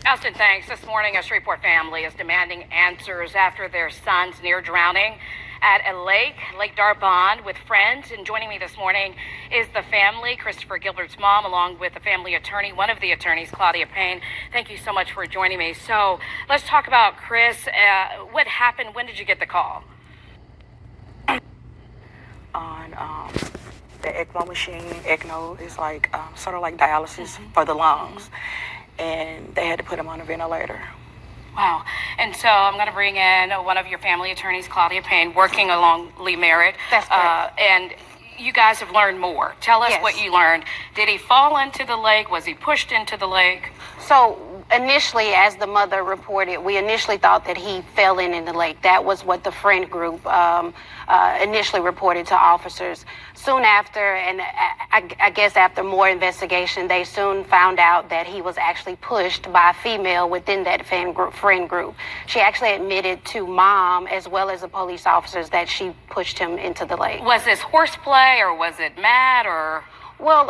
Austin, thanks. This morning, a Shreveport family is demanding answers after their son's near drowning at a lake, Lake Darbon, with friends. And joining me this morning is the family, Christopher Gilbert's mom, along with the family attorney, one of the attorneys, Claudia Payne. Thank you so much for joining me. So let's talk about Chris. What happened? When did you get the call? On the ECMO machine. ECMO is like sort of like dialysis for the lungs. And they had to put him on a ventilator. Wow. And so I'm going to bring in one of your family attorneys, Claudia Payne, working along Lee Merritt. That's correct. And you guys have learned more. Tell us Yes. what you learned. Did he fall into the lake? Was he pushed into the lake? So initially, as the mother reported, we initially thought that he fell in the lake. That was what the friend group initially reported to officers. Soon after, and I guess after more investigation, they soon found out that he was actually pushed by a female within that friend group. She actually admitted to mom as well as the police officers that she pushed him into the lake. Was this horseplay or was it mad or? Well,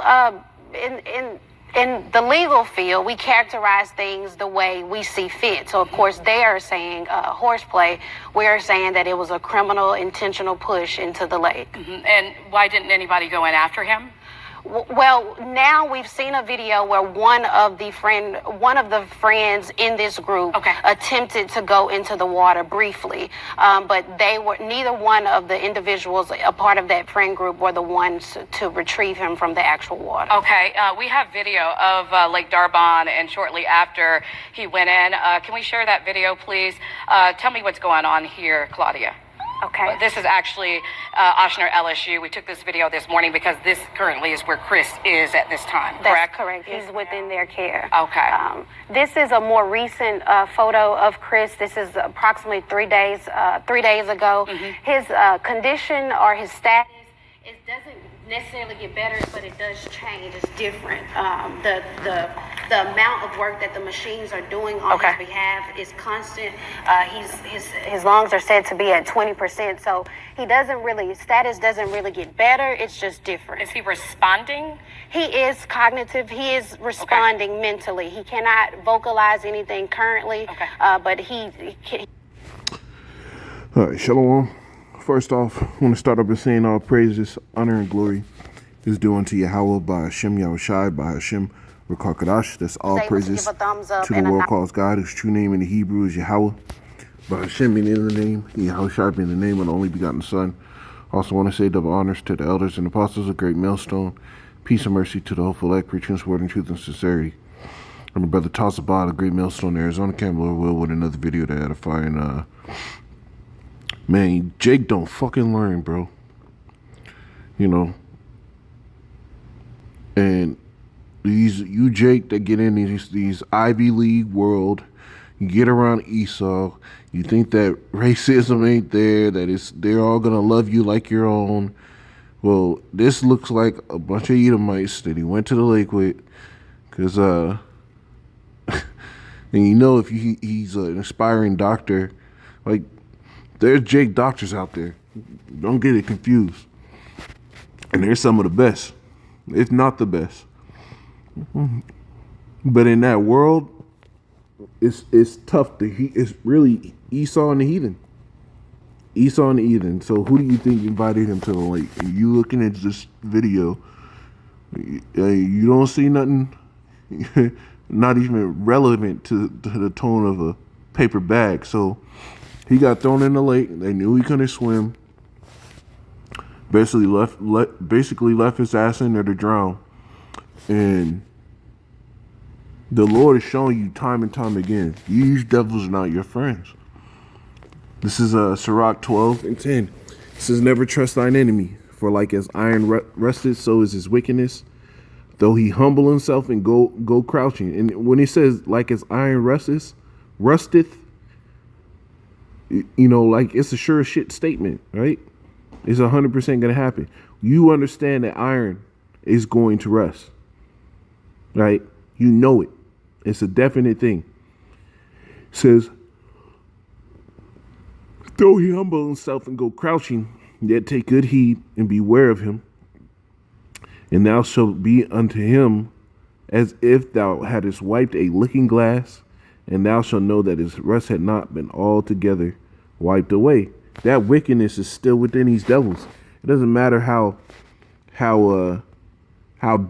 in the legal field, we characterize things the way we see fit. So, of course, they are saying horseplay. We are saying that it was a criminal, intentional push into the lake. And why didn't anybody go in after him? Well, now we've seen a video where one of the friends in this group attempted to go into the water briefly, but neither one of the individuals a part of that friend group were the ones to retrieve him from the actual water. Okay, we have video of Lake Darbon, and shortly after he went in. Can we share that video, please? Tell me what's going on here, Claudia. Okay. This is actually Oshner LSU. We took this video this morning because this currently is where Chris is at this time, correct? That's correct. He's within their care. Okay. This is a more recent photo of Chris. This is approximately 3 days ago. His condition or his status, it doesn't necessarily get better, but it does change. It's different. The amount of work that the machines are doing on his behalf is constant. His lungs are said to be at 20%, so status doesn't really get better. It's just different. Is he responding? He is cognitive. He is responding mentally. He cannot vocalize anything currently, but he All right, shalom. First off, I want to start up by saying all praises, honor, and glory is due unto Yahweh by Hashem Yahushai, by Hashem Rakakadash. That's all praises to the world calls God, whose true name in the Hebrew is Yahweh. By Hashem being in the name, Yahushai being the name of the only begotten Son. Also want to say double honors to the elders and apostles of Great Millstone. Peace and mercy to the hopeful elect, preaching his word in truth and sincerity. I'm my brother Tasabah, the Great Millstone, Arizona, Campbell Will, with another video to edify and man, Jake don't fucking learn, bro. You know. And you Jake that get in these Ivy League world, you get around Esau, you think that racism ain't there, that they're all gonna love you like your own. Well, this looks like a bunch of Edomites that he went to the lake with, cause and you know if he's an aspiring doctor, like. There's Jake doctors out there. Don't get it confused. And they're some of the best, if not the best. But in that world, it's tough it's really Esau and the heathen. Esau and the heathen. So who do you think invited him to the lake? You looking at this video, you don't see nothing, not even relevant to the tone of a paper bag. So he got thrown in the lake. They knew he couldn't swim. Basically left his ass in there to drown. And the Lord is showing you time and time again, these devils are not your friends. This is Sirach 12:10. It says, never trust thine enemy, for like as iron rusteth, so is his wickedness. Though he humble himself and go crouching. And when he says like as iron rusteth, you know, like it's a sure shit statement, right? It's 100% going to happen. You understand that iron is going to rust, right? You know it. It's a definite thing. It says, though he humble himself and go crouching, yet take good heed and beware of him. And thou shalt be unto him as if thou hadst wiped a looking glass and thou shalt know that his rest had not been altogether wiped away. That wickedness is still within these devils. It doesn't matter how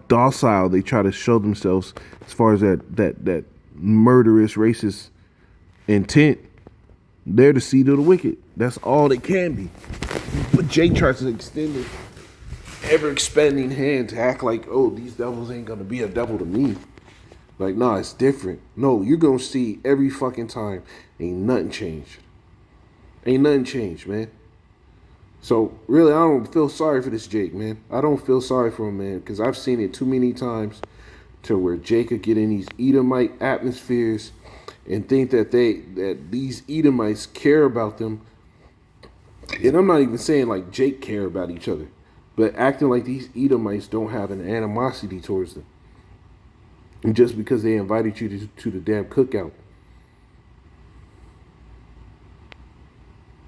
docile they try to show themselves as far as that murderous, racist intent. They're the seed of the wicked. That's all they can be. But Jake tries to extend it, ever expanding hand to act like, oh, these devils ain't gonna be a devil to me. Like, nah, it's different. No, you're gonna see every fucking time. Ain't nothing changed. Ain't nothing changed, man. So really, I don't feel sorry for this Jake, man. I don't feel sorry for him, man, because I've seen it too many times to where Jake could get in these Edomite atmospheres and think that these Edomites care about them. And I'm not even saying like Jake care about each other, but acting like these Edomites don't have an animosity towards them. And just because they invited you to the damn cookout.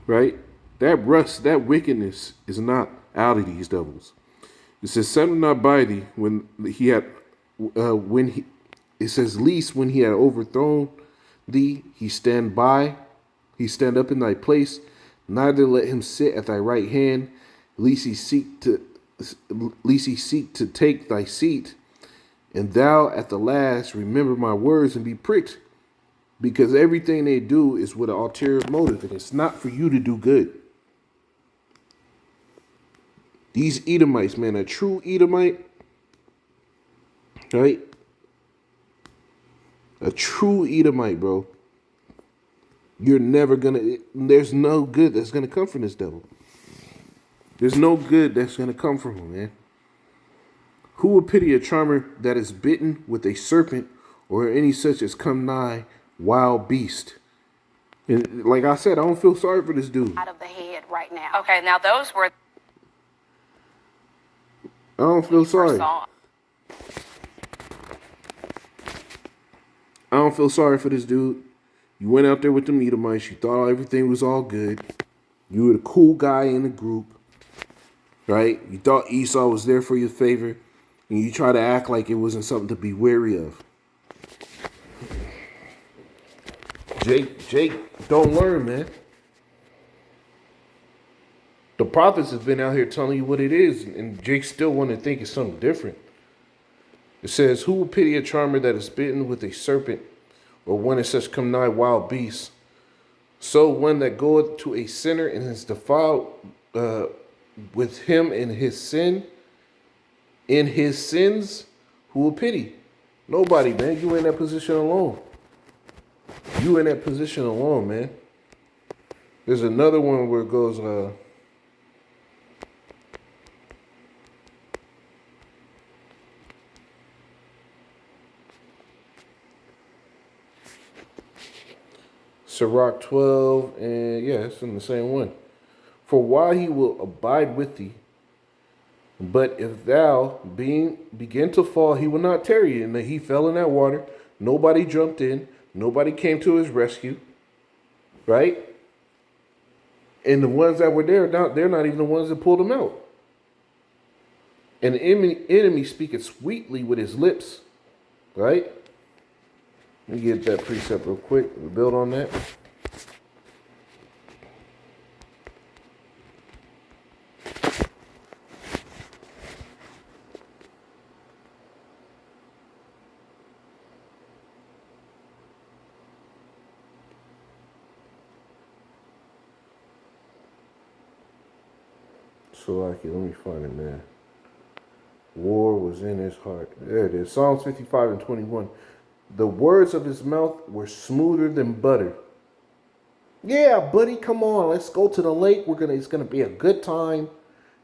Right? That wickedness is not out of these devils. It says, "Set him not by thee it says, least when he had overthrown thee, he stand up in thy place, neither let him sit at thy right hand, lest he seek to take thy seat. And thou at the last remember my words and be pricked, because everything they do is with an ulterior motive, and it's not for you to do good." These Edomites, man, a true Edomite, right? A true Edomite, bro. There's no good that's gonna come from this devil. There's no good that's gonna come from him, man. Who will pity a charmer that is bitten with a serpent, or any such as come nigh wild beast? And like I said, I don't feel sorry for this dude. Out of the head right now. Okay, now those were. I don't feel sorry. I don't feel sorry for this dude. You went out there with the Edomites. You thought everything was all good. You were the cool guy in the group, right? You thought Esau was there for your favor, and you try to act like it wasn't something to be wary of. Jake, don't learn, man. The prophets have been out here telling you what it is, and Jake still want to think it's something different. It says, "Who will pity a charmer that is bitten with a serpent, or one that such come nigh wild beasts? So one that goeth to a sinner and is defiled with him in his sins, who will pity?" Nobody, man. You in that position alone. You in that position alone, man. There's another one where it goes, Sirach 12, and yeah, it's in the same one. "For while he will abide with thee, but if thou begin to fall, he will not tarry." And he fell in that water. Nobody jumped in. Nobody came to his rescue. Right? And the ones that were there, they're not even the ones that pulled him out. And the enemy speaketh sweetly with his lips. Right? Let me get that precept real quick. We'll build on that. So, let me find it, man. War was in his heart. There it is. Psalms 55 and 21. "The words of his mouth were smoother than butter." Yeah, buddy, come on. Let's go to the lake. It's gonna be a good time.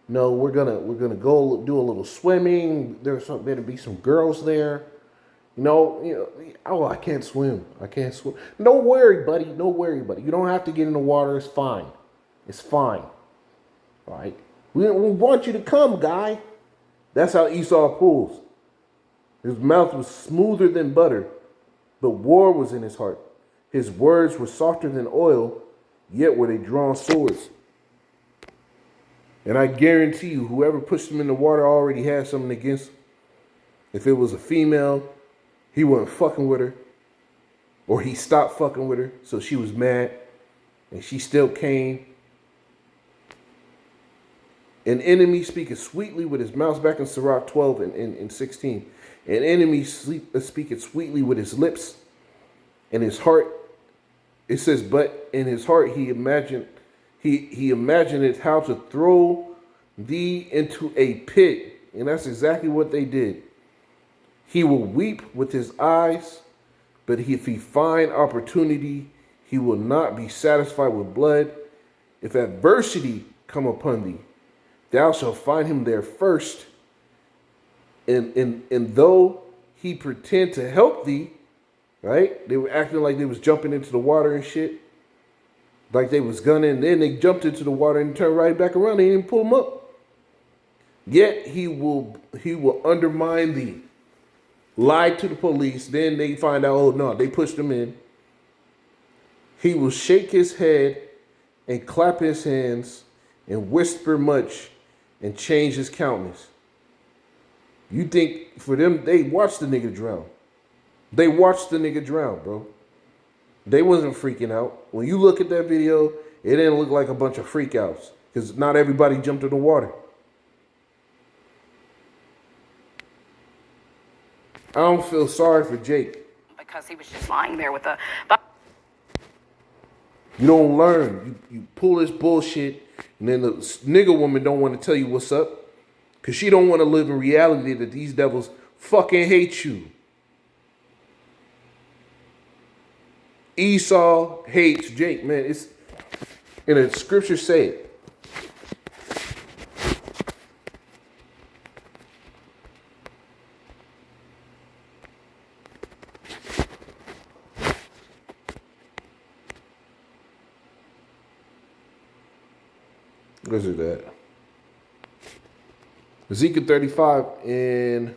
No, we're gonna go do a little swimming. There's gonna be some girls there. Oh, I can't swim. No worry, buddy. You don't have to get in the water. It's fine. It's fine. All right. We want you to come, guy. That's how Esau pulls. His mouth was smoother than butter, but war was in his heart. His words were softer than oil, yet were they drawn swords. And I guarantee you, whoever pushed him in the water already had something against him. If it was a female, he wasn't fucking with her. or he stopped fucking with her, so she was mad, and she still came. An enemy speaketh sweetly with his mouth, back in Sirach 12 and 16. An enemy speaketh sweetly with his lips, and his heart, it says, but in his heart he imagined how to throw thee into a pit. And that's exactly what they did. He will weep with his eyes, but if he find opportunity, he will not be satisfied with blood. If adversity come upon thee, thou shalt find him there first. And though he pretend to help thee, right? They were acting like they was jumping into the water and shit. Like they was gunning. Then they jumped into the water and turned right back around. They didn't pull him up. Yet he will undermine thee. Lie to the police. Then they find out, oh no, they pushed him in. He will shake his head and clap his hands and whisper much and change his countenance. You think for them, they watched the nigga drown. They watched the nigga drown, bro. They wasn't freaking out. When you look at that video, it didn't look like a bunch of freakouts because not everybody jumped in the water. I don't feel sorry for Jake. Because he was just lying there with a... You don't learn. You pull this bullshit, and then the nigga woman don't want to tell you what's up because she don't want to live in reality that these devils fucking hate you. Esau hates Jake, man. It's in the scripture say it. What is it that? Ezekiel 35, and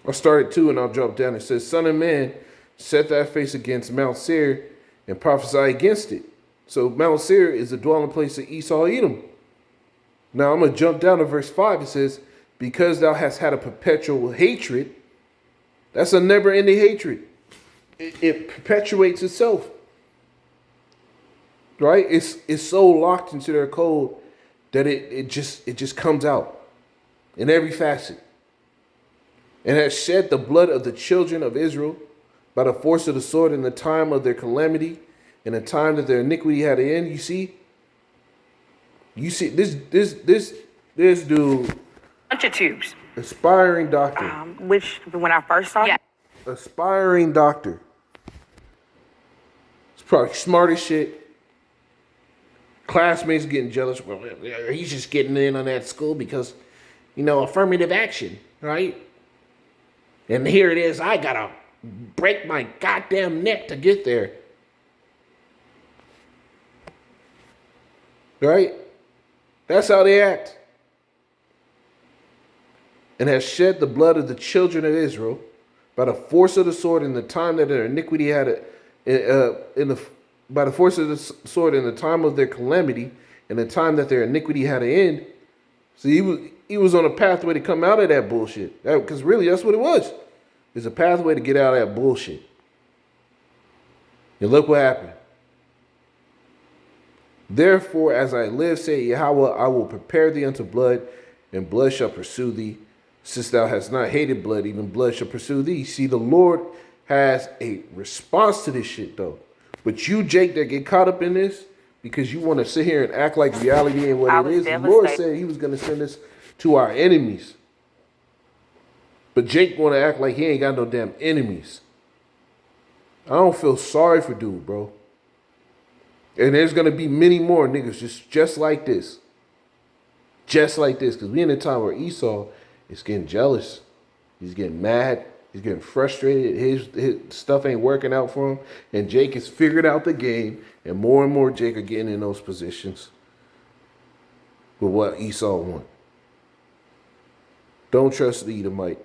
I started 2 and I'll drop down. It says, Son of man, set thy face against Mount Seir and prophesy against it. So Mount Seir is the dwelling place of Esau, Edom. Now I'm going to jump down to verse 5. It says, because thou hast had a perpetual hatred. That's a never-ending hatred. It perpetuates itself. Right? It's so locked into their code that it just comes out in every facet. And has shed the blood of the children of Israel by the force of the sword in the time of their calamity, in the time that their iniquity had an end. You see this dude. Bunch of tubes. Aspiring doctor. Which when I first saw it, Aspiring doctor. It's probably smart as shit. Classmates getting jealous. Well, he's just getting in on that school because, affirmative action, right? And here it is. I gotta break my goddamn neck to get there. Right? That's how they act. And has shed the blood of the children of Israel by the force of the sword in the time that their iniquity had by the force of the sword in the time of their calamity, and the time that their iniquity had an end. So he was on a pathway to come out of that bullshit. Because really, that's what it was. It's a pathway to get out of that bullshit. And look what happened. Therefore, as I live, say Yahweh, I will prepare thee unto blood, and blood shall pursue thee. Since thou hast not hated blood, even blood shall pursue thee. See, the Lord has a response to this shit, though. But you, Jake, that get caught up in this because you want to sit here and act like reality ain't what it is. The Lord said he was going to send this to our enemies. But Jake want to act like he ain't got no damn enemies. I don't feel sorry for dude, bro. And there's going to be many more niggas just like this. Just like this. Because we in a time where Esau is getting jealous. He's getting mad. He's getting frustrated. His stuff ain't working out for him. And Jake has figured out the game. And more Jake are getting in those positions with what Esau wants. Don't trust the Edomite.